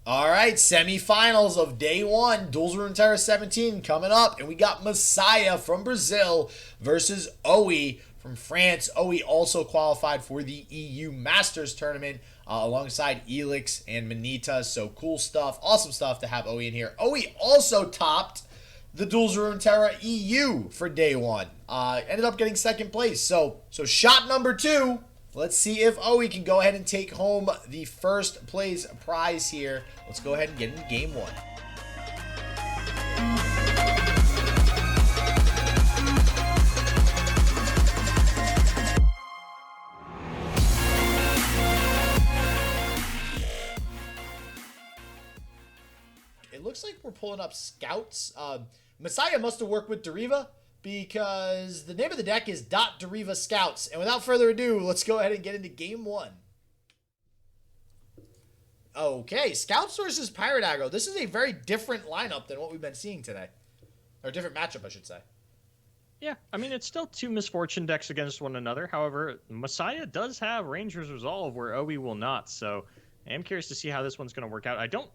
All right, semifinals of day one, Duels of Runeterra 17 coming up, and we got Messiah from Brazil versus Owiiiii from France. Owiiiii also qualified for the EU Masters tournament alongside Elix and Manita. So cool stuff, awesome stuff to have Owiiiii in here. Owiiiii also topped the Duels of Runeterra EU for day one. Ended up getting second place. So shot number two. Let's see if Owiiiii can go ahead and take home the first place prize here. Let's go ahead and get into game one. It looks like we're pulling up scouts. Messiah must have worked with Deriva, because the name of the deck is .Deriva Scouts. And without further ado, let's go ahead and get into game one. Okay, Scouts versus Pirate Aggro. This is a very different lineup than what we've been seeing today. Or different matchup, I should say. Yeah, I mean, it's still two Misfortune decks against one another. However, Messiah does have Ranger's Resolve where Owiiiii will not. So I am curious to see how this one's going to work out. I don't...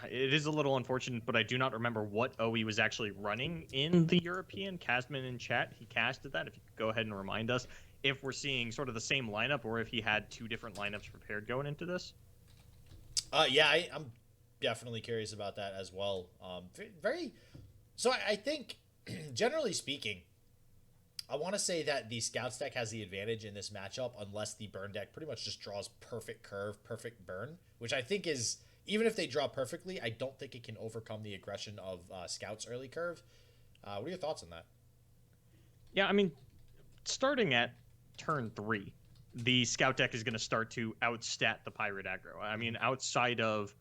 it is a little unfortunate, but I do not remember what Owiiiii was actually running in the European. Casman in chat, he casted that. If you could go ahead and remind us if we're seeing sort of the same lineup or if he had two different lineups prepared going into this. Yeah, I'm definitely curious about that as well. So I think, generally speaking, I want to say that the Scouts deck has the advantage in this matchup unless the Burn deck pretty much just draws perfect curve, perfect burn, which I think is, even if they draw perfectly, I don't think it can overcome the aggression of Scouts early curve. What are your thoughts on that? Yeah, I mean, starting at turn 3, the Scout deck is going to start to outstat the Pirate Aggro. I mean, outside of,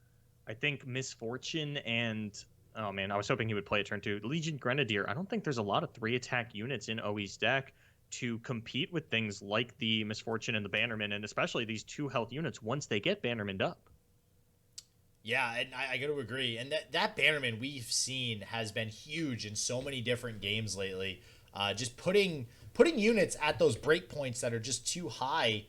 I think, Misfortune and... oh, man, I was hoping he would play a turn 2. Legion Grenadier, I don't think there's a lot of 3-attack units in Owiiii's deck to compete with things like the Misfortune and the Bannerman, and especially these 2 health units once they get Bannermaned up. Yeah, and I got to agree. And that Bannerman we've seen has been huge in so many different games lately. Just putting units at those breakpoints that are just too high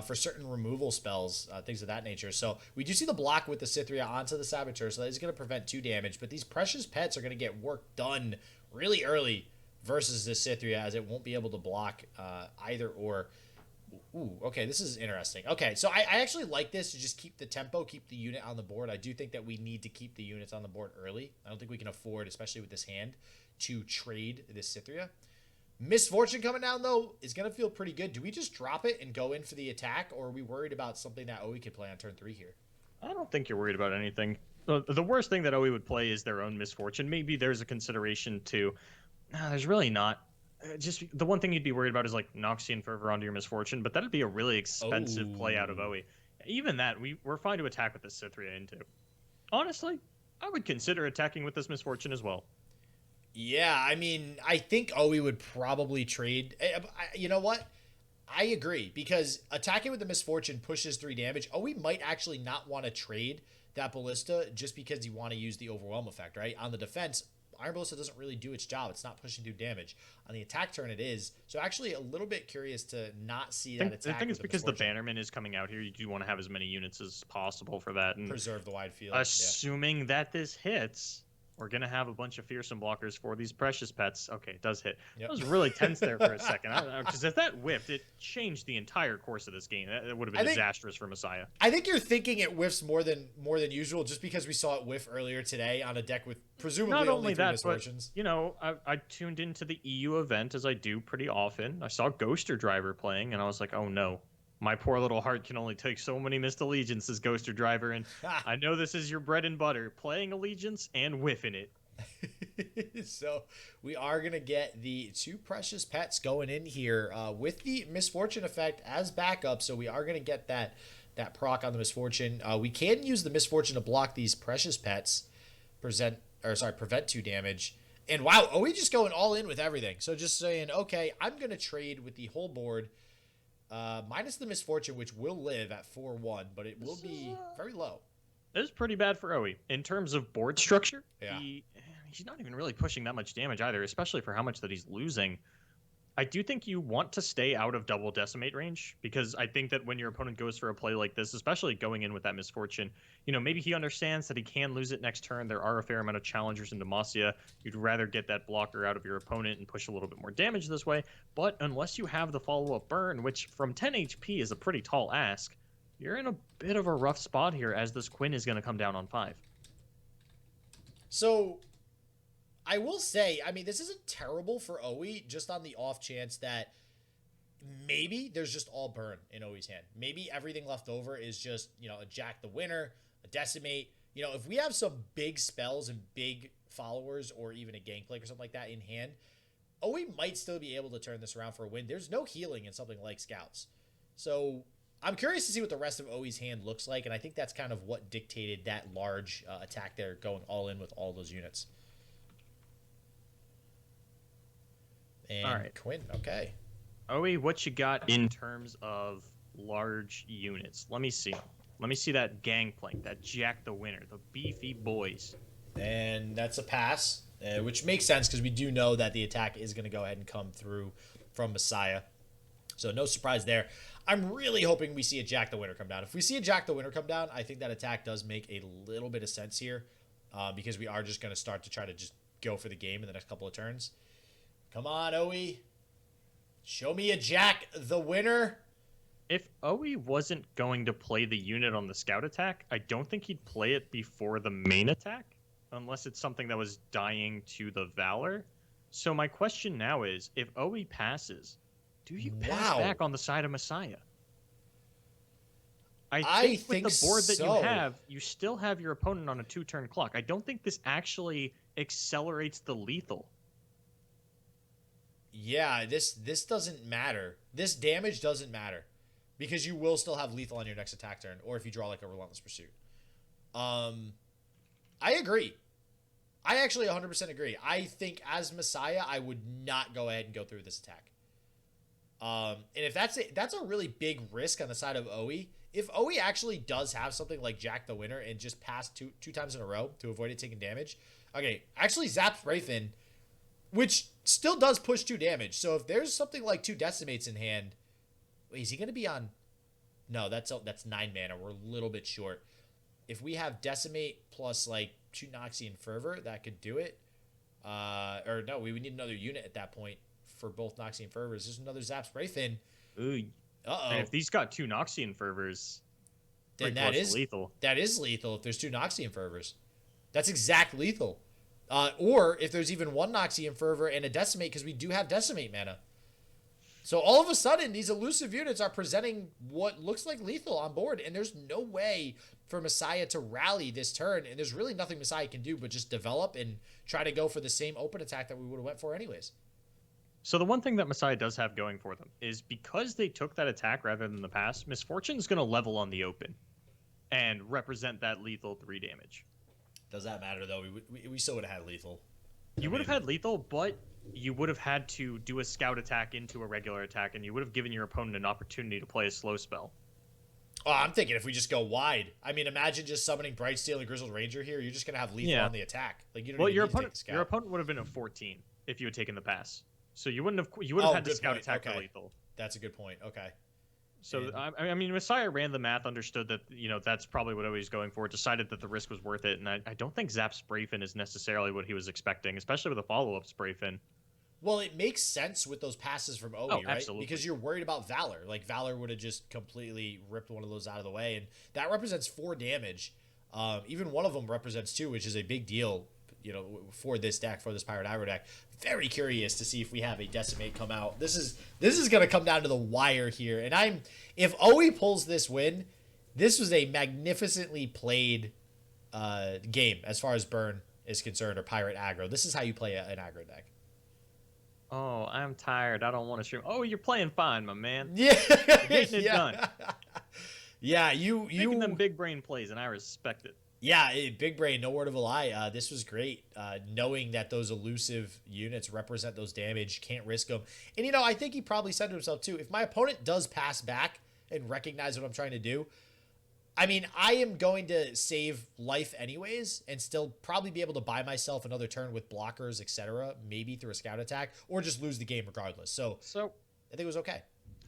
for certain removal spells, things of that nature. So we do see the block with the Cytheria onto the Saboteur, so that is going to prevent 2 damage. But these Precious Pets are going to get work done really early versus this Cytheria, as it won't be able to block either or. Ooh, okay, this is interesting. Okay, so I actually like this to just keep the tempo, keep the unit on the board. I do think that we need to keep the units on the board early. I don't think we can afford, especially with this hand, to trade this Cytheria. Misfortune coming down, though, is going to feel pretty good. Do we just drop it and go in for the attack, or are we worried about something that Owiiiii could play on turn 3 here? I don't think you're worried about anything. The worst thing that Owiiiii would play is their own Misfortune. Maybe there's a consideration to... no, there's really not. Just the one thing you'd be worried about is like Noxian Fervor onto your Misfortune, but that'd be a really expensive play out of Owiiiii. Even that, we're fine to attack with this Cytheria into. Honestly, I would consider attacking with this Misfortune as well. Yeah, I mean, I think Owiiiii would probably trade. You know what? I agree, because attacking with the Misfortune pushes 3 damage. Owiiiii might actually not want to trade that Ballista just because you want to use the Overwhelm effect, right? On the defense, Iron Ballista doesn't really do its job. It's not pushing through damage. On the attack turn, it is. So actually a little bit curious to not see that attack. I think it's because the Bannerman is coming out here. You do want to have as many units as possible for that. And preserve the wide field. Assuming that this hits... we're going to have a bunch of fearsome blockers for these Precious Pets. Okay, it does hit. Yep. I was really tense there for a second. Because if that whiffed, it changed the entire course of this game. It would have been disastrous for Messiah. I think you're thinking it whiffs more than usual, just because we saw it whiff earlier today on a deck with presumably not only 3 that, Misfortunes. But, you know, I tuned into the EU event, as I do pretty often. I saw Ghoster Driver playing, and I was like, oh no. My poor little heart can only take so many missed allegiances, Ghoster Driver, and I know this is your bread and butter, playing allegiance and whiffing it. So we are going to get the 2 Precious Pets going in here with the Misfortune effect as backup. So we are going to get that proc on the Misfortune. We can use the Misfortune to block these Precious Pets, prevent 2 damage. And wow, Owiiiii just going all in with everything. So just saying, okay, I'm going to trade with the whole board. Minus the Misfortune, which will live at 4-1, but it will be very low. This is pretty bad for Owiiiii. In terms of board structure, yeah. he's not even really pushing that much damage either, especially for how much that he's losing. I do think you want to stay out of double decimate range, because I think that when your opponent goes for a play like this, especially going in with that misfortune, maybe he understands that he can lose it next turn. There are a fair amount of challengers in Demacia. You'd rather get that blocker out of your opponent and push a little bit more damage this way. But unless you have the follow-up burn, which from 10 HP is a pretty tall ask, you're in a bit of a rough spot here, as this Quinn is going to come down on 5. So I will say, I mean, this isn't terrible for Owiiiii, just on the off chance that maybe there's just all burn in Owiiii's hand. Maybe everything left over is just, a Jack the Winner, a Decimate. If we have some big spells and big followers, or even a Gangplank or something like that in hand, Owiiiii might still be able to turn this around for a win. There's no healing in something like Scouts. So I'm curious to see what the rest of Owiii's hand looks like, and I think that's kind of what dictated that large attack there, going all in with all those units. And all right. Quinn, okay. Owiiiii, what you got in terms of large units? Let me see. Let me see that Gangplank, that Jack the Winner, the beefy boys. And that's a pass, which makes sense because we do know that the attack is going to go ahead and come through from Messiah. So no surprise there. I'm really hoping we see a Jack the Winner come down. If we see a Jack the Winner come down, I think that attack does make a little bit of sense here, because we are just going to start to try to just go for the game in the next couple of turns. Come on, Owiiiii. Show me a Jack the Winner. If Owiiiii wasn't going to play the unit on the scout attack, I don't think he'd play it before the main attack, unless it's something that was dying to the Valor. So my question now is, if Owiiiii passes, do you pass back on the side of Messiah? I think with the board that you have, you still have your opponent on a 2-turn clock. I don't think this actually accelerates the lethal. Yeah, this doesn't matter. This damage doesn't matter, because you will still have lethal on your next attack turn, or if you draw like a Relentless Pursuit. I agree. I actually 100% agree. I think as Messiah, I would not go ahead and go through this attack. And if that's a really big risk on the side of Owiiiii. If Owiiiii actually does have something like Jack the Winner and just pass two times in a row to avoid it taking damage, okay, actually zaps Wraithen, which still does push 2 damage. So if there's something like 2 Decimates in hand, wait, is he going to be on? No, that's 9 mana. We're a little bit short. If we have Decimate plus like 2 Noxian Fervor, that could do it. Or no, we would need another unit at that point for both Noxian Fervors. There's another Zaps Wraithen. Ooh. And if these got 2 Noxian Fervors, then that is lethal. That is lethal if there's 2 Noxian Fervors. That's exact lethal. Or if there's even 1 Noxian Fervor and a Decimate, because we do have Decimate mana. So all of a sudden, these elusive units are presenting what looks like lethal on board, and there's no way for Messiah to rally this turn, and there's really nothing Messiah can do but just develop and try to go for the same open attack that we would have went for anyways. So the one thing that Messiah does have going for them is, because they took that attack rather than the pass, Misfortune's going to level on the open and represent that lethal 3 damage. Does that matter, though? We still would have had lethal. You would have had lethal, but you would have had to do a scout attack into a regular attack, and you would have given your opponent an opportunity to play a slow spell. Oh, I'm thinking if we just go wide. I mean, imagine just summoning Brightsteel and Grizzled Ranger here. You're just going to have lethal on the attack. Like, you don't even need to take the scout. Your opponent would have been a 14 if you had taken the pass. So you would have had the scout attack for lethal. That's a good point. Okay. So, I mean, Messiah ran the math, understood that, that's probably what Owiiii's going for, decided that the risk was worth it, and I don't think Zap Sprayfin is necessarily what he was expecting, especially with a follow-up Sprayfin. Well, it makes sense with those passes from Owiiiii, right? Absolutely. Because you're worried about Valor. Like, Valor would have just completely ripped one of those out of the way, and that represents 4 damage. Even one of them represents 2, which is a big deal, for this deck, for this Pirate Aggro deck. Very curious to see if we have a Decimate come out. This is going to come down to the wire here, and if Owiiiii pulls this win, this was a magnificently played game as far as burn is concerned, or Pirate Aggro. This is how you play an aggro deck. Oh, I'm tired. I don't want to stream. Oh, you're playing fine, my man. Yeah. You're getting it done. Yeah, you making them big brain plays, and I respect it. Yeah, big brain, no word of a lie. This was great, knowing that those elusive units represent those damage, can't risk them. And, I think he probably said to himself, too, if my opponent does pass back and recognize what I'm trying to do, I mean, I am going to save life anyways and still probably be able to buy myself another turn with blockers, etc., maybe through a scout attack, or just lose the game regardless. So So I think it was okay.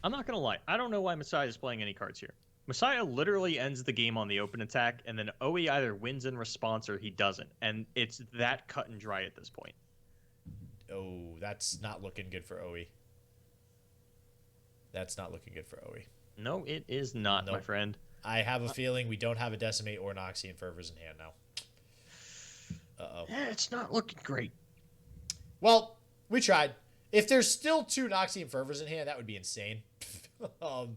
I'm not gonna lie. I don't know why Messiah is playing any cards here. Messiah literally ends the game on the open attack, and then Owiiii either wins in response or he doesn't, and it's that cut and dry at this point. Oh, that's not looking good for Owiiii. That's not looking good for Owiiii. No, it is not, Nope. my friend. I have a feeling we don't have a Decimate or Noxian Fervors in hand now. Uh-oh. It's not looking great. Well, we tried. If there's still 2 Noxian Fervors in hand, that would be insane. Would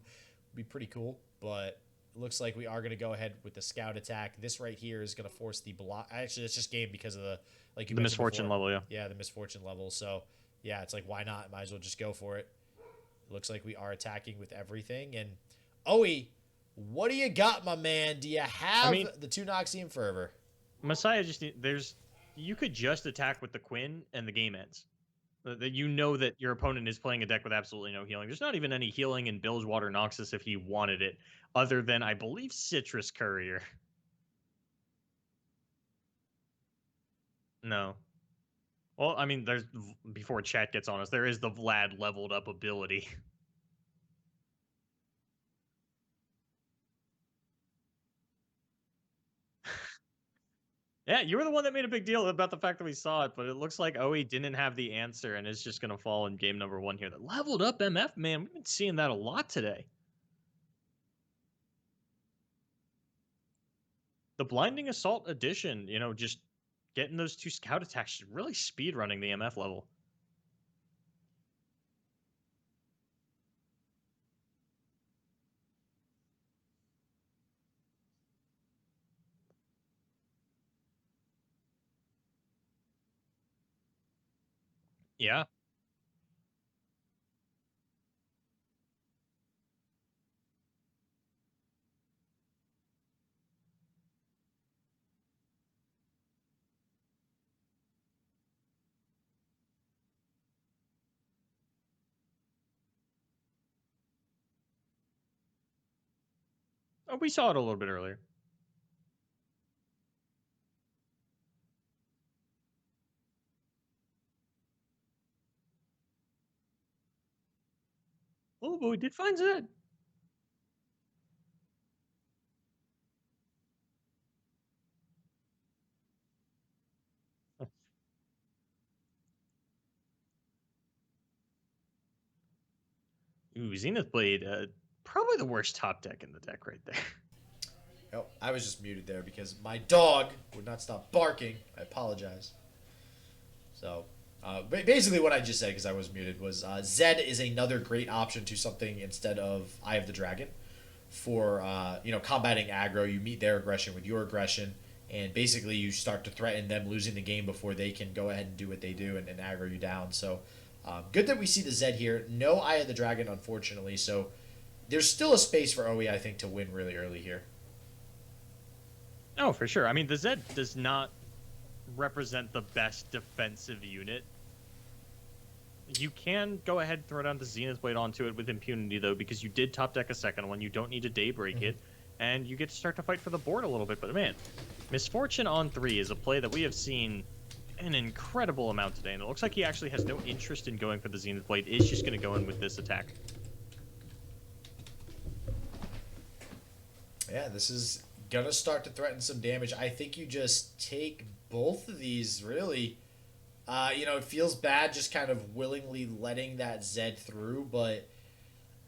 be pretty cool, but it looks like we are going to go ahead with the scout attack. This right here is going to force the block. Actually, it's just game because of the like you The mentioned misfortune before. level, yeah. Yeah, the misfortune level. So yeah, it's like why not? Might as well just go for it. It looks like we are attacking with everything. And Owiiii, what do you got, my man? Do you have the 2 Noxian Fervor? Messiah just you could just attack with the Quinn and the game ends. That you know that your opponent is playing a deck with absolutely no healing. There's not even any healing in Bilgewater Noxus if he wanted it, other than I believe Citrus Courier. No. Well, I mean, there's before chat gets on us, there is the Vlad leveled up ability. Yeah, you were the one that made a big deal about the fact that we saw it, but it looks like Owiiii didn't have the answer and is just going to fall in game number 1 here. The leveled up MF, man, we've been seeing that a lot today. The Blinding Assault Edition, just getting those 2 scout attacks, really speed running the MF level. Yeah. Oh, we saw it a little bit earlier. Oh, but we did find Zed. Ooh, Zenith Blade, probably the worst top deck in the deck right there. Oh, I was just muted there because my dog would not stop barking. I apologize. So, basically what I just said, because I was muted, was Zed is another great option to something instead of Eye of the Dragon for, combating aggro. You meet their aggression with your aggression, and basically you start to threaten them losing the game before they can go ahead and do what they do and aggro you down. So, good that we see the Zed here. No Eye of the Dragon, unfortunately, so there's still a space for Owiiii, I think, to win really early here. Oh, for sure. I mean, the Zed does not represent the best defensive unit. You can go ahead and throw down the Zenith Blade onto it with impunity, though, because you did top deck a second one. You don't need to Daybreak it, and you get to start to fight for the board a little bit. But, man, Misfortune on 3 is a play that we have seen an incredible amount today, and it looks like he actually has no interest in going for the Zenith Blade. Is just going to go in with this attack. Yeah, this is gonna start to threaten some damage. I think you just take both of these, really. It feels bad just kind of willingly letting that Zed through, but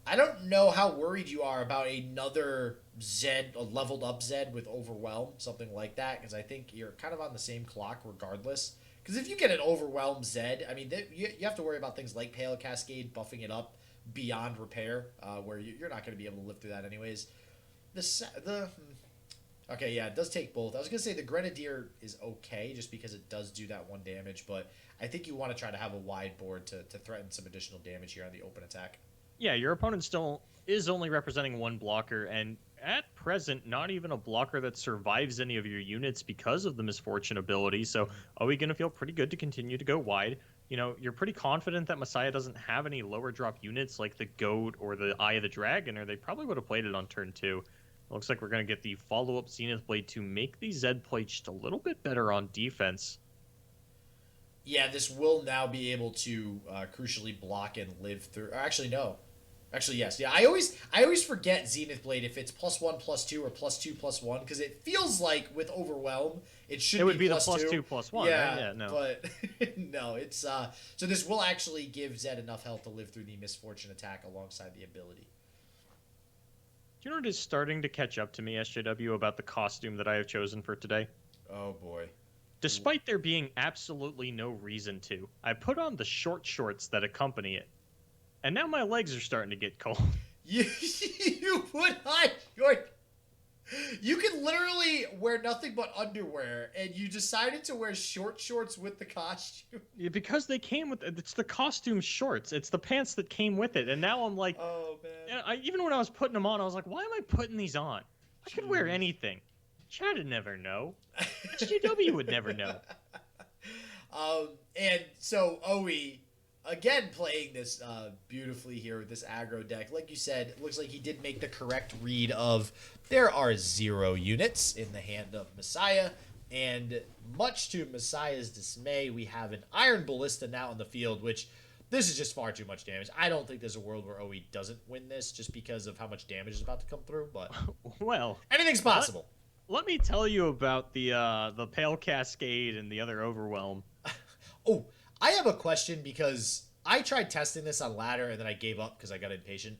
I don't know how worried you are about another Zed, a leveled up Zed with Overwhelm, something like that, because I think you're kind of on the same clock regardless. Because if you get an Overwhelm Zed, I mean, you have to worry about things like Pale Cascade, buffing it up beyond repair, where you're not going to be able to live through that anyways. Okay, yeah, it does take both. I was going to say the Grenadier is okay just because it does do that 1 damage, but I think you want to try to have a wide board to threaten some additional damage here on the open attack. Yeah, your opponent still is only representing 1 blocker, and at present, not even a blocker that survives any of your units because of the Misfortune ability, so are we going to feel pretty good to continue to go wide? You're pretty confident that Messiah doesn't have any lower drop units like the Goat or the Eye of the Dragon, or they probably would have played it on turn 2. Looks like we're going to get the follow-up Zenith Blade to make the Zed play just a little bit better on defense. Yeah, this will now be able to crucially block and live through. Actually, no. Actually, yes. Yeah, I always forget Zenith Blade if it's +1/+2 or +2/+1 because it feels like with Overwhelm it would be the +2 +2/+1. Yeah, right? Yeah, no. But no, it's so this will actually give Zed enough health to live through the Misfortune attack alongside the ability. Do you know what is starting to catch up to me, SJW, about the costume that I have chosen for today? Oh boy. Despite there being absolutely no reason to, I put on the short shorts that accompany it. And now my legs are starting to get cold. You put on your... You can literally wear nothing but underwear, and you decided to wear short shorts with the costume. Yeah, because they came with it's the costume shorts. It's the pants that came with it. And now I'm like, oh man. Even when I was putting them on, I was like, why am I putting these on? I could wear anything. Chad would never know. SJW would never know. And so Owiiiii, again playing this beautifully here with this aggro deck. Like you said, it looks like he did make the correct read of there are 0 units in the hand of Messiah. And much to Messiah's dismay, we have an Iron Ballista now in the field, which this is just far too much damage. I don't think there's a world where Owiiiii doesn't win this just because of how much damage is about to come through. But well, anything's possible. Let me tell you about the Pale Cascade and the other Overwhelm. Oh, I have a question because I tried testing this on ladder and then I gave up because I got impatient.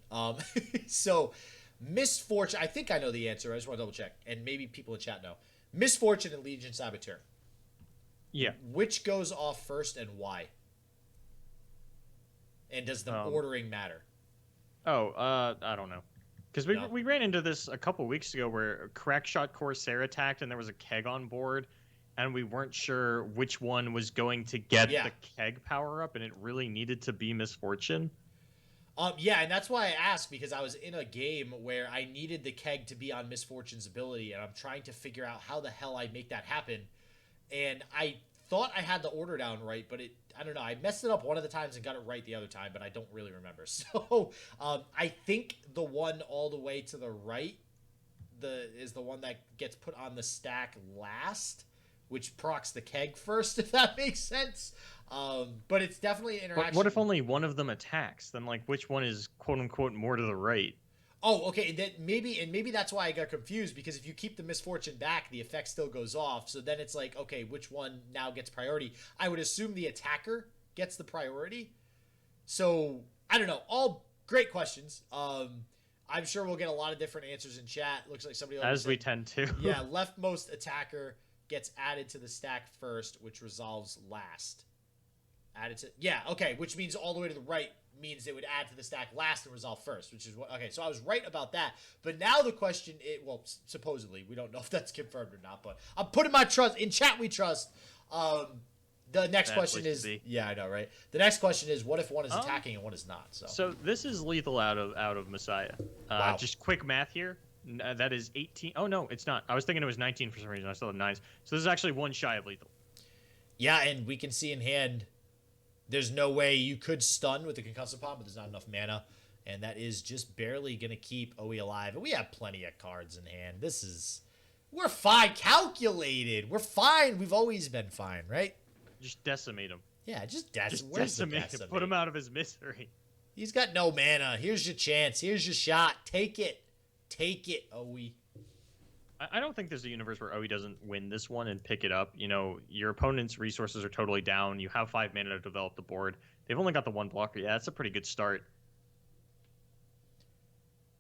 So, Misfortune, I think I know the answer. I just want to double check. And maybe people in chat know. Misfortune and Legion Saboteur. Yeah. Which goes off first and why? And does the ordering matter? I don't know. Because we ran into this a couple weeks ago where Crackshot Corsair attacked and there was a keg on board and we weren't sure which one was going to get the keg power up and it really needed to be Misfortune. Yeah, and that's why I asked because I was in a game where I needed the keg to be on Misfortune's ability and I'm trying to figure out how the hell I make that happen. And I thought I had the order down right, but I don't know. I messed it up one of the times and got it right the other time, but I don't really remember. So I think the one all the way to the right is the one that gets put on the stack last, which procs the keg first, if that makes sense. But it's definitely an interaction. But what if only one of them attacks? Then, like, which one is quote-unquote more to the right? Oh, okay. That maybe that's why I got confused, because if you keep the Misfortune back, the effect still goes off. So then it's like, okay, which one now gets priority? I would assume the attacker gets the priority. So I don't know. All great questions. I'm sure we'll get a lot of different answers in chat. Looks like somebody as we tend to. Yeah, leftmost attacker gets added to the stack first, which resolves last. Okay, which means all the way to the right means they would add to the stack last and resolve first, which is what, okay, so I was right about that. But now the question is, well, supposedly, we don't know if that's confirmed or not, but I'm putting my trust, in chat we trust. The next question is, yeah, I know, right? The next question is, what if one is attacking and one is not? So this is lethal out of Messiah. Wow. Just quick math here. That is 18. Oh, no, it's not. I was thinking it was 19 for some reason. I still have 9s. So this is actually one shy of lethal. Yeah, and we can see in hand, there's no way you could stun with the concussive bomb, but there's not enough mana. And that is just barely going to keep Owiiiii alive. And we have plenty of cards in hand. We're fine. Calculated. We're fine. We've always been fine, right? Just decimate him. Yeah, just decimate him. Put him out of his misery. He's got no mana. Here's your chance. Here's your shot. Take it. Take it, Owiiiii. I don't think there's a universe where Owiiiii doesn't win this one and pick it up. You know, your opponent's resources are totally down. You have 5 mana to develop the board. They've only got the 1 blocker. Yeah, that's a pretty good start.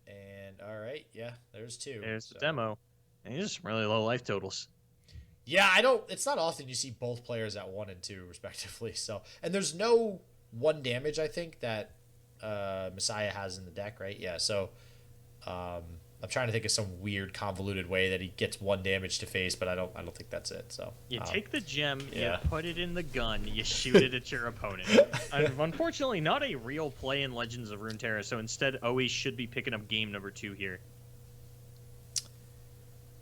And, all right, yeah, there's 2. There's the demo. And these are some really low life totals. Yeah, it's not often you see both players at 1 and 2, respectively. So, and there's no 1 damage, I think, that Messiah has in the deck, right? Yeah, so... I'm trying to think of some weird convoluted way that he gets 1 damage to face, but I don't think that's it. So you take the gem, you put it in the gun, you shoot it at your opponent. Unfortunately, not a real play in Legends of Runeterra, so instead Owiiiii should be picking up game number 2 here.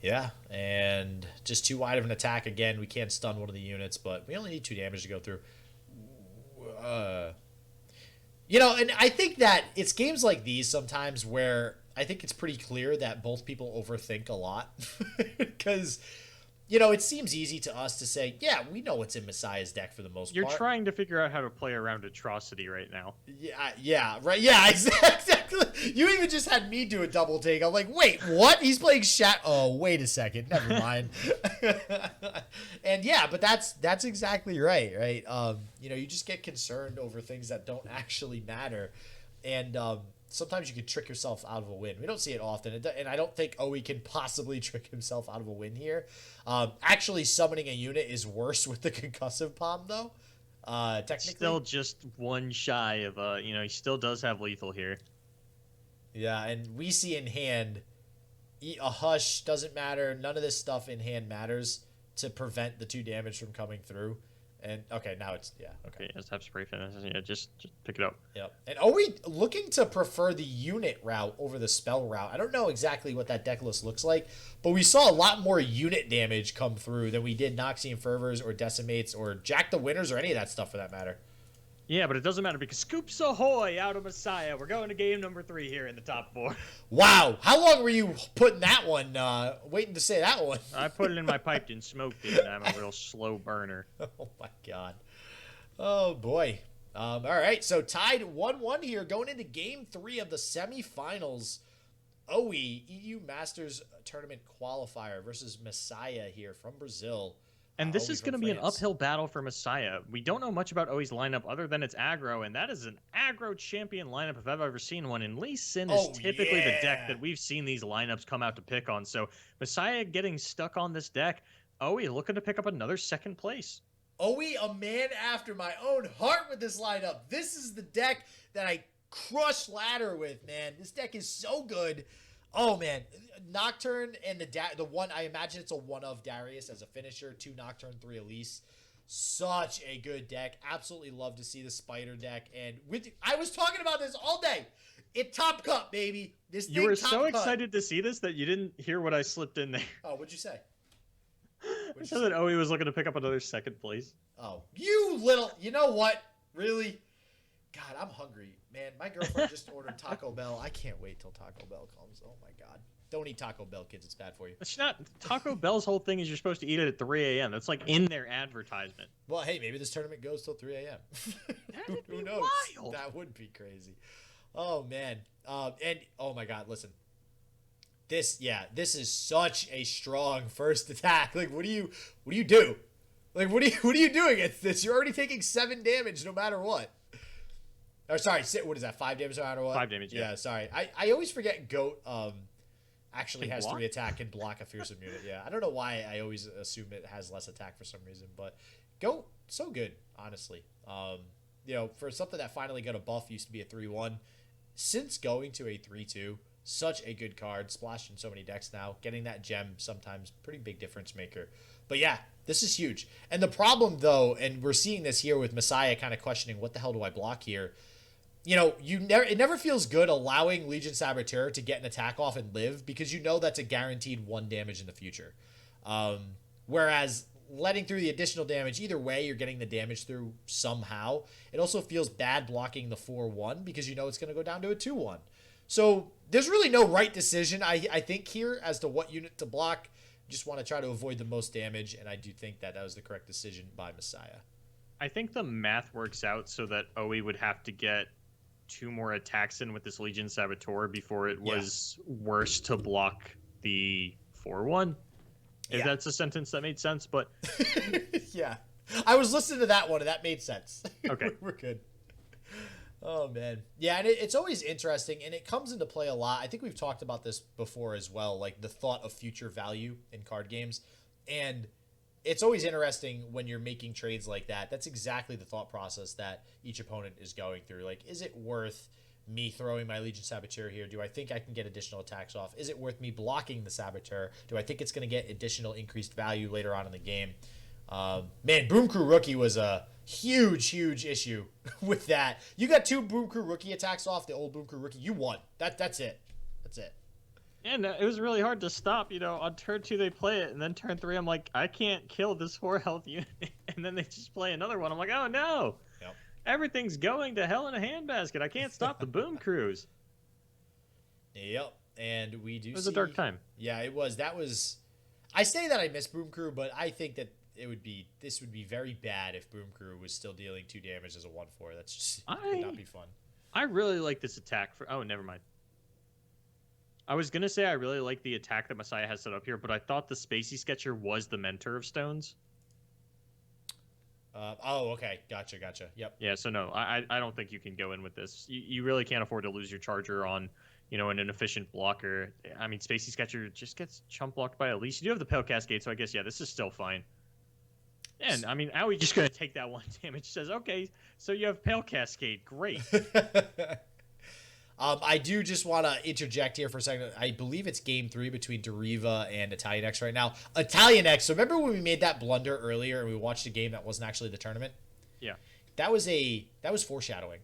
Yeah, and just too wide of an attack again. We can't stun one of the units, but we only need 2 damage to go through. You know, and I think that it's games like these sometimes where I think it's pretty clear that both people overthink a lot because, you know, it seems easy to us to say, yeah, we know what's in Messiah's deck for the most You're part. trying to figure out how to play around Atrocity right now. Yeah, right. Yeah, exactly. You even just had me do a double take. I'm like, wait, what? He's playing Oh, wait a second. Never mind. And yeah, but that's exactly right? You know, you just get concerned over things that don't actually matter. And sometimes you can trick yourself out of a win. We don't see it often. And I don't think Owiiiii can possibly trick himself out of a win here. Actually, summoning a unit is worse with the concussive palm, though. Technically. Still just one shy of you know, he still does have lethal here. Yeah, and we see in hand, a hush doesn't matter. None of this stuff in hand matters to prevent the 2 damage from coming through. And okay, now it's okay. Just have spray finish. Yeah, just pick it up. Yep. And Owiiiii looking to prefer the unit route over the spell route. I don't know exactly what that deck list looks like, but we saw a lot more unit damage come through than we did Noxian Fervors or Decimates or Jack the Winners or any of that stuff for that matter. Yeah, but it doesn't matter because Scoops Ahoy out of Messiah. We're going to game number 3 here in the top 4. Wow. How long were you putting that one, waiting to say that one? I put it in my pipe and smoked it, and I'm a real slow burner. Oh, my God. Oh, boy. All right, so tied 1-1 here going into game 3 of the semifinals. Owiiiii, EU Masters Tournament qualifier versus Messiah here from Brazil. And this Owiiiii is from going to be an France. uphill battle for Messiah. We don't know much about Owiiii's lineup other than it's aggro, and that is an aggro champion lineup if I've ever seen one. And Lee Sin is typically the deck that we've seen these lineups come out to pick on. So Messiah getting stuck on this deck. Owiiiii looking to pick up another 2nd place. Owiiiii, a man after my own heart with this lineup. This is the deck that I crush ladder with, man. This deck is so good. Oh, man. Nocturne and the one, I imagine it's a 1 of Darius as a finisher, 2 Nocturne, 3 Elise. Such a good deck. Absolutely love to see the Spider deck. And I was talking about this all day. It top cut, baby. You were so excited to see this that you didn't hear what I slipped in there. Oh, what'd you say? I said that Owiiiii was looking to pick up another 2nd place. Oh, you know what? Really? God, I'm hungry. Man, my girlfriend just ordered Taco Bell. I can't wait till Taco Bell comes. Oh, my God. Don't eat Taco Bell, kids. It's bad for you. It's not. Taco Bell's whole thing is you're supposed to eat it at 3 a.m. That's like in their advertisement. Well, hey, maybe this tournament goes till 3 a.m. Who knows? Wild. That would be crazy. Oh, man. And, oh, my God, listen. This is such a strong first attack. Like, what do you do? Like, what are you doing at this? You're already taking 7 damage no matter what. Or sorry, what is that? 5 damage no matter what? 5 damage. Yeah. Sorry. I always forget Goat actually has block? 3 attack and block a fearsome unit. Yeah, I don't know why I always assume it has less attack for some reason, but Goat so good, honestly. You know, for something that finally got a buff, used to be a 3-1. Since going to a 3-2, such a good card. Splashed in so many decks now. Getting that gem sometimes pretty big difference maker. But yeah, this is huge. And the problem though, and we're seeing this here with Messiah kind of questioning what the hell do I block here. You know, it never feels good allowing Legion Saboteur to get an attack off and live because you know that's a guaranteed 1 damage in the future. Whereas letting through the additional damage, either way, you're getting the damage through somehow. It also feels bad blocking the 4-1 because you know it's going to go down to a 2-1. So there's really no right decision, I think, here as to what unit to block. Just want to try to avoid the most damage, and I do think that was the correct decision by Messiah. I think the math works out so that Owiiiii would have to get 2 more attacks in with this Legion Saboteur before it was worse to block the 4-1. If that's a sentence that made sense, but... Yeah. I was listening to that one, and that made sense. Okay. We're good. Oh, man. Yeah, and it's always interesting, and it comes into play a lot. I think we've talked about this before as well, like the thought of future value in card games. And it's always interesting when you're making trades like that. That's exactly the thought process that each opponent is going through. Like, is it worth me throwing my Legion Saboteur here? Do I think I can get additional attacks off? Is it worth me blocking the Saboteur? Do I think it's going to get additional increased value later on in the game? Man, Boom Crew Rookie was a huge issue with that. You got 2 Boom Crew Rookie attacks off the old Boom Crew Rookie. You won. That's it. That's it. And it was really hard to stop. You know, on turn 2 they play it, and then turn 3 I'm like, I can't kill this 4 health unit. And then they just play another one. I'm like, oh no. Yep. Everything's going to hell in a handbasket. I can't stop the Boom Crews. Yep. and we do. It was a dark time. Yeah, it was. That was. I say that I miss Boom Crew, but I think that this would be very bad if Boom Crew was still dealing 2 damage as a 1/4. That's just would not be fun. I really like this attack for. Oh, never mind. I was gonna say I really like the attack that Messiah has set up here, but I thought the Spacey Sketcher was the mentor of stones. Oh, okay, gotcha. Yep. Yeah, so no, I don't think you can go in with this. You really can't afford to lose your charger on, an inefficient blocker. I mean, Spacey Sketcher just gets chump blocked by Elise. You do have the Pale Cascade, so I guess, yeah, this is still fine. And, I mean, Owiiiii just going to take that 1 damage. Says, okay, so you have Pale Cascade. Great. I do just want to interject here for a second. I believe it's game 3 between Deriva and Italian X right now. Italian X, so remember when we made that blunder earlier and we watched a game that wasn't actually the tournament? Yeah. That was foreshadowing.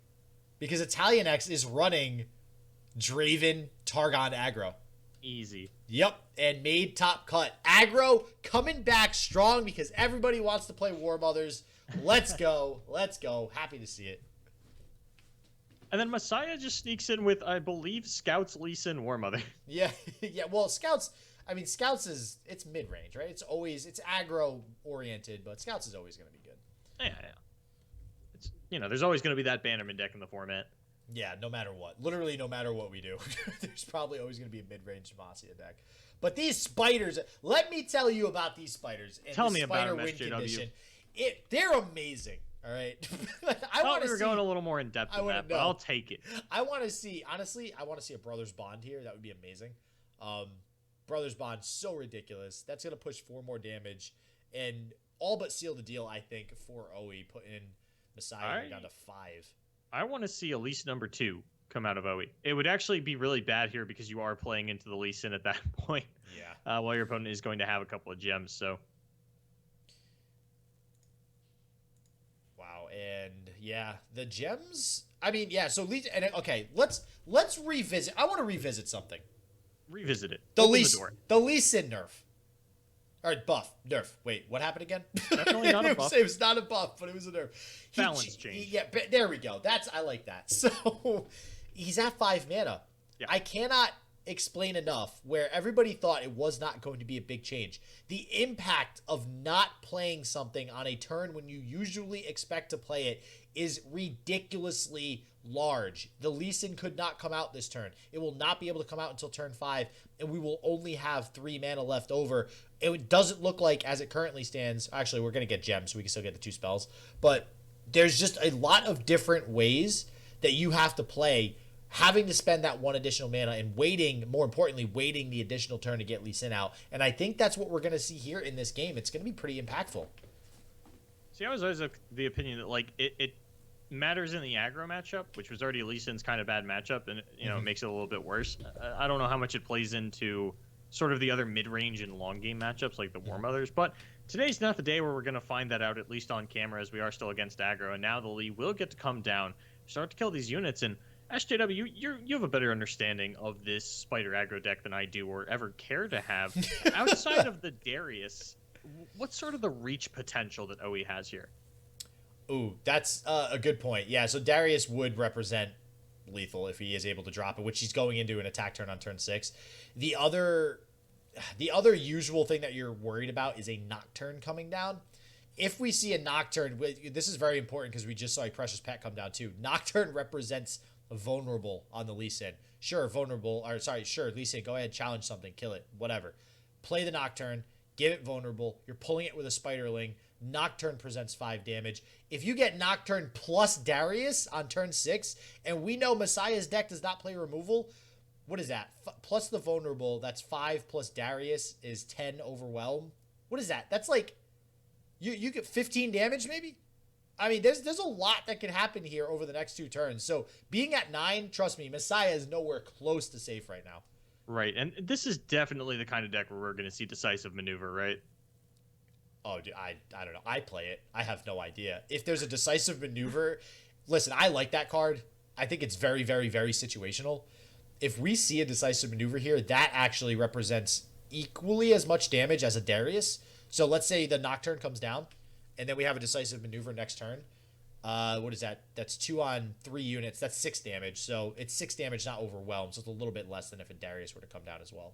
Because Italian X is running Draven Targon aggro. Easy. Yep, and made top cut. Aggro coming back strong because everybody wants to play War Mothers. Let's go. Let's go. Happy to see it. And then Messiah just sneaks in with, I believe, Scouts, Lee Sin, War Mother. Yeah, yeah. Well, Scouts it's mid range, right? It's aggro oriented, but Scouts is always going to be good. Yeah. It's there's always going to be that Bannerman deck in the format. Yeah, no matter what. Literally, no matter what we do, there's probably always going to be a mid range Demacia deck. But these spiders, let me tell you about these spiders. And tell me spider about them, win SJW. Condition. They're amazing. All right. I thought we were going a little more in depth than that, but I'll take it. I want to see a Brothers Bond here. That would be amazing. Brothers Bond, so ridiculous. That's going to push 4 more damage and all but seal the deal, I think, for Owiiiii, putting Messiah down to 5. I want to see Elise number 2 come out of Owiiiii. It would actually be really bad here because you are playing into the Lee Sin at that point. Yeah. While your opponent is going to have a couple of gems, so... And yeah, the gems. I mean, yeah. So okay, let's revisit. I want to revisit something. Revisit it. The Lee Sin nerf. All right, buff nerf. Wait, what happened again? Definitely not a buff. It was not a buff, but it was a nerf. Balance change. Yeah, there we go. I like that. So he's at 5 mana. Yeah. I cannot explain enough where everybody thought it was not going to be a big change. The impact of not playing something on a turn when you usually expect to play it is ridiculously large. The Lee Sin could not come out this turn. It will not be able to come out until turn 5, and we will only have 3 mana left over. It doesn't look like, as it currently stands, actually we're going to get gems so we can still get the 2 spells, but there's just a lot of different ways that you have to play, having to spend that 1 additional mana and more importantly, waiting the additional turn to get Lee Sin out. And I think that's what we're going to see here in this game. It's going to be pretty impactful. See, I was always of the opinion that, it matters in the aggro matchup, which was already Lee Sin's kind of bad matchup, and, it makes it a little bit worse. I don't know how much it plays into sort of the other mid-range and long-game matchups like the War Mothers, but today's not the day where we're going to find that out, at least on camera, as we are still against aggro, and now the Lee will get to come down, start to kill these units, and SJW, you have a better understanding of this spider aggro deck than I do or ever care to have. Outside of the Darius, what's sort of the reach potential that Owiiiii has here? Ooh, that's a good point. Yeah, so Darius would represent lethal if he is able to drop it, which he's going into an attack turn on turn 6. The other usual thing that you're worried about is a Nocturne coming down. If we see a Nocturne, this is very important because we just saw a Precious Pet come down too. Nocturne represents vulnerable on the Lee Sin. Sure, Lee Sin, go ahead, challenge something, kill it, whatever. Play the Nocturne, give it vulnerable. You're pulling it with a Spiderling. Nocturne presents 5 damage. If you get Nocturne plus Darius on turn 6, and we know Messiah's deck does not play removal, what is that? Plus the vulnerable, that's 5 plus Darius is 10 overwhelm. What is that? That's like, you get 15 damage maybe? I mean, there's a lot that can happen here over the next 2 turns. So being at 9, trust me, Messiah is nowhere close to safe right now. Right, and this is definitely the kind of deck where we're going to see decisive maneuver, right? Oh, dude, I don't know. I play it. I have no idea. If there's a decisive maneuver, listen, I like that card. I think it's very, very, very situational. If we see a decisive maneuver here, that actually represents equally as much damage as a Darius. So let's say the Nocturne comes down, and then we have a decisive maneuver next turn. What is that? That's 2 on 3 units. That's 6 damage. So it's 6 damage, not overwhelmed. So it's a little bit less than if a Darius were to come down as well.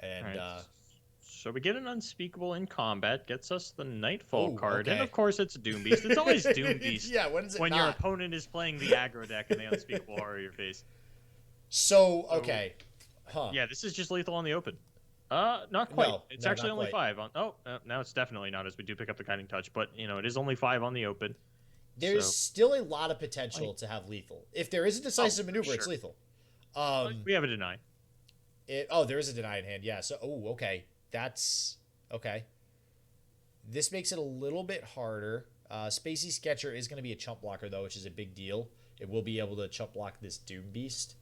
And right. So we get an Unspeakable in combat, gets us the Nightfall card, okay. and of course it's Doom Beast. It's always Doom Beast. Yeah, when is it when not? Your opponent is playing the aggro deck and the Unspeakable Horror your face. So okay. Huh. Yeah, this is just lethal on the open. Not quite. No, It's no, actually not only quite. 5 on. Oh, now it's definitely not, as we do pick up the Guiding Touch. But it is only 5 on the open. There's still a lot of potential to have lethal. If there is a decisive maneuver, it's lethal. We have a deny. There is a deny in hand. Yeah. So okay, that's okay. This makes it a little bit harder. Spacey Sketcher is going to be a chump blocker though, which is a big deal. It will be able to chump block this Doom Beast.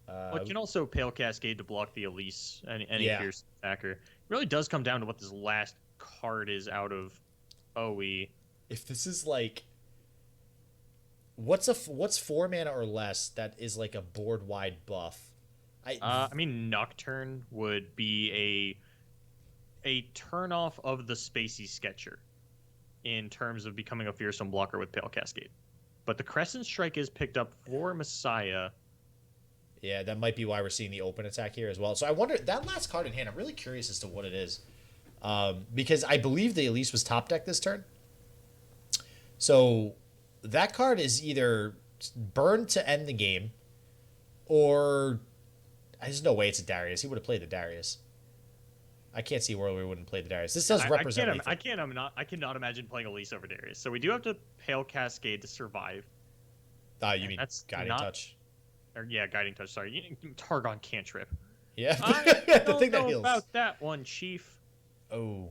It can also Pale Cascade to block the Elise, any fierce attacker. It really does come down to what this last card is out of Owiiii. If this is like, what's 4 mana or less that is like a board wide buff? I mean, Nocturne would be a turn off of the Spacey Sketcher in terms of becoming a fearsome blocker with Pale Cascade. But the Crescent Strike is picked up for Messiah. Yeah, that might be why we're seeing the open attack here as well. So I wonder, that last card in hand, I'm really curious as to what it is. Because I believe the Elise was top deck this turn. So that card is either burned to end the game, or there's no way it's a Darius. He would have played the Darius. I can't see where we wouldn't play the Darius. This does represent. I cannot imagine playing Elise over Darius. So we do have to Pale Cascade to survive. You mean that's Guiding Touch? Or yeah, Guiding Touch. Sorry, Targon cantrip. Yeah, I don't know about that one, Chief. Oh,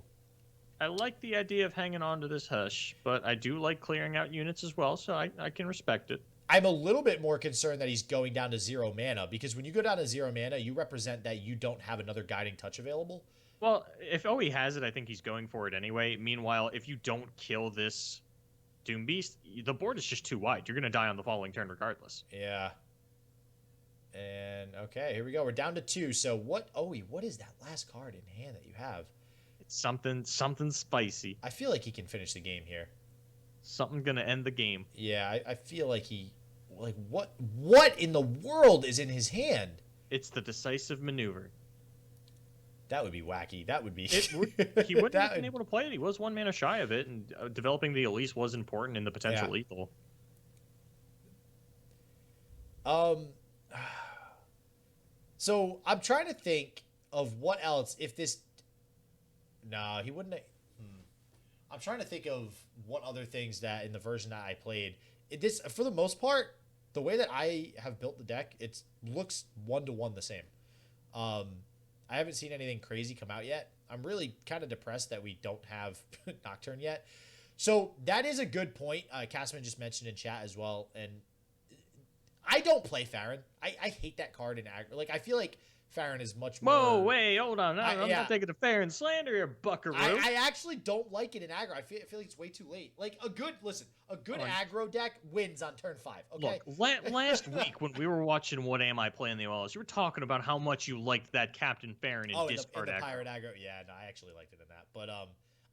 I like the idea of hanging on to this Hush, but I do like clearing out units as well, so I can respect it. I'm a little bit more concerned that he's going down to 0 mana, because when you go down to 0 mana, you represent that you don't have another Guiding Touch available. Well, if Owiiii has it, I think he's going for it anyway. Meanwhile, if you don't kill this Doom Beast, the board is just too wide. You're going to die on the following turn regardless. Yeah. And, okay, here we go. We're down to 2. So Owiiii, what is that last card in hand that you have? It's something spicy. I feel like he can finish the game here. Something going to end the game. Yeah, I feel like what in the world is in his hand? It's the decisive maneuver. That would be wacky. That would be. He wouldn't have been able to play it. He was 1 mana shy of it, and developing the Elise was important in the potential lethal. So I'm trying to think of what else. If this, no, he wouldn't. I'm trying to think of what other things that in the version that I played. This, for the most part, the way that I have built the deck, it looks 1-to-1 the same. I haven't seen anything crazy come out yet. I'm really kind of depressed that we don't have Nocturne yet. So that is a good point. Castman just mentioned in chat as well. And I don't play Farron. I hate that card in aggro. Like, I feel like Farron is much more... Whoa, wait, hold on. I'm not taking the Farron slander here, buckaroo. I actually don't like it in aggro. I feel like it's way too late. Like, a good aggro deck wins on turn 5, okay? Look, last week when we were watching What Am I Playing the OLS, you were talking about how much you liked that Captain Farron in discard in the aggro. Pirate aggro. Yeah, no, I actually liked it in that. But,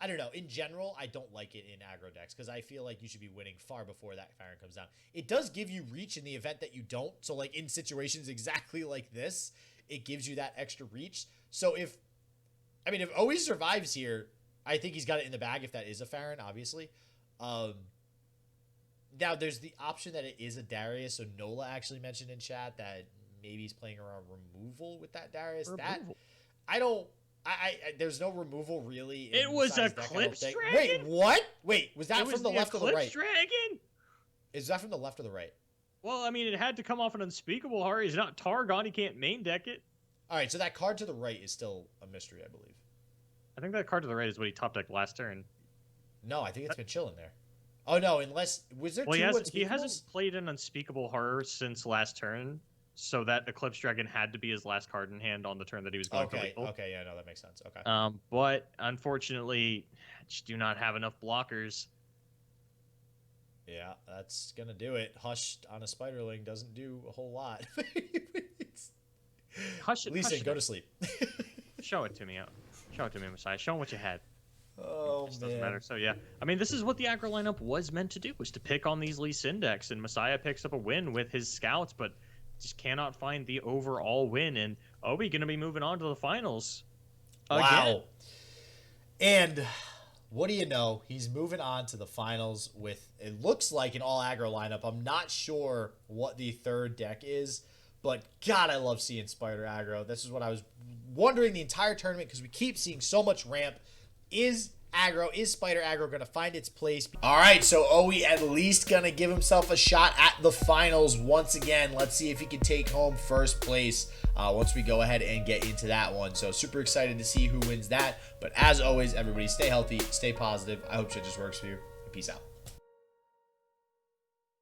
I don't know. In general, I don't like it in aggro decks because I feel like you should be winning far before that Farron comes down. It does give you reach in the event that you don't. So, like, in situations exactly like this, it gives you that extra reach. So if Owiiii survives here, I think he's got it in the bag if that is a Farron, obviously. Now, there's the option that it is a Darius. So Nola actually mentioned in chat that maybe he's playing around removal with that Darius. There's no removal really. It was Eclipse Dragon? Wait, what? Wait, was that from the left or the right? Eclipse Dragon? Is that from the left or the right? Well, I mean, it had to come off an Unspeakable Horror. He's not Targon. He can't main deck it. All right, so that card to the right is still a mystery, I believe. I think that card to the right is what he top decked last turn. No, I think it's been chilling there. Oh, no, unless... Was there two Unspeakables? He hasn't played an Unspeakable Horror since last turn, so that Eclipse Dragon had to be his last card in hand on the turn that he was going for lethal. Okay, yeah, no, that makes sense. Okay. But, unfortunately, just do not have enough blockers. Yeah, that's going to do it. Hush on a Spiderling doesn't do a whole lot. Hush it. Lisa, go to sleep. Show it to me. Show it to me, Messiah. Show him what you had. Oh, It doesn't matter. So yeah, I mean, this is what the aggro lineup was meant to do, was to pick on these Lee Syndex, and Messiah picks up a win with his scouts, but just cannot find the overall win. And Owiiiii gonna be moving on to the finals. Again. Wow. And what do you know? He's moving on to the finals with, it looks like an all aggro lineup. I'm not sure what the third deck is, but God, I love seeing Spider aggro. This is what I was wondering the entire tournament, because we keep seeing so much ramp. Is Spider aggro going to find its place? All right, so Owiiiii at least going to give himself a shot at the finals once again. Let's see if he can take home first place once we go ahead and get into that one. So super excited to see who wins that. But as always, everybody stay healthy, stay positive. I hope shit just works for you. Peace out.